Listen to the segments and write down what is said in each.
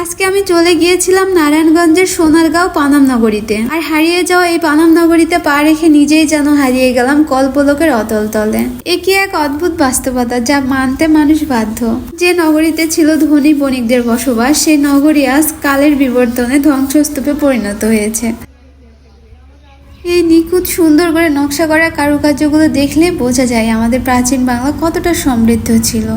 আজকে আমি চলে গিয়েছিলাম নারায়ণগঞ্জের সোনারগাঁও পানাম নগরীতে। আর হারিয়ে যাওয়া এই পানাম নগরীতে পা রেখে নিজেই যেন হারিয়ে গেলাম কল্পলোকের অতল তলে। এ কি এক অদ্ভুত বাস্তবতা যা মানতে মানুষ বাধ্য। যে নগরীতে ছিল ধনী বণিকদের বসবাস, সেই নগরী আজ কালের বিবর্তনে ধ্বংসস্তূপে পরিণত হয়েছে। এই নিখুঁত সুন্দর করে নকশা করা কারুকার্যগুলো দেখলে বোঝা যায় আমাদের প্রাচীন বাংলা কতটা সমৃদ্ধ ছিল।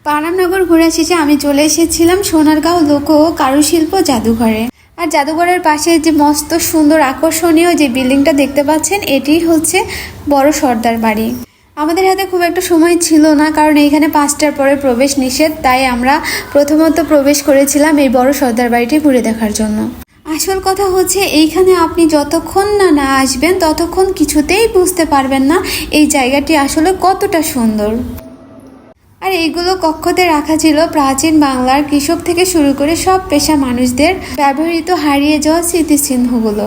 পানামনগর ঘোরা শেষে আমি চলে এসেছিলাম সোনারগাঁও লোক ও কারুশিল্প জাদুঘরে। আর জাদুঘরের পাশে যে মস্ত সুন্দর আকর্ষণীয় যে বিল্ডিংটা দেখতে পাচ্ছেন, এটি হচ্ছে বড় সর্দার বাড়ি। আমাদের হাতে খুব একটা সময় ছিল না, কারণ এইখানে 5টার পরে প্রবেশ নিষেধ। তাই আমরা প্রথমত প্রবেশ করেছিলাম এই বড় সর্দার বাড়িটি ঘুরে দেখার জন্য। আসল কথা হচ্ছে এইখানে আপনি যতক্ষণ না আসবেন ততক্ষণ কিছুতেই বুঝতে পারবেন না এই জায়গাটি আসলে কতটা সুন্দর। আর এইগুলো কক্ষতে রাখা ছিল প্রাচীন বাংলার কৃষক থেকে শুরু করে সব পেশা মানুষদের ব্যবহৃত হারিয়ে যাওয়া স্মৃতিচিহ্নগুলো।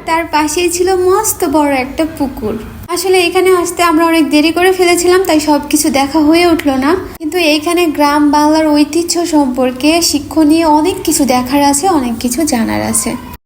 তার পাশেই ছিল মস্ত বড় একটা পুকুর। আসলে এখানে আসতে আমরা অনেক দেরি করে ফেলেছিলাম, তাই সবকিছু দেখা হয়ে উঠলো না। কিন্তু এইখানে গ্রাম বাংলার ঐতিহ্য সম্পর্কে শিক্ষণীয় অনেক কিছু দেখার আছে, অনেক কিছু জানার আছে।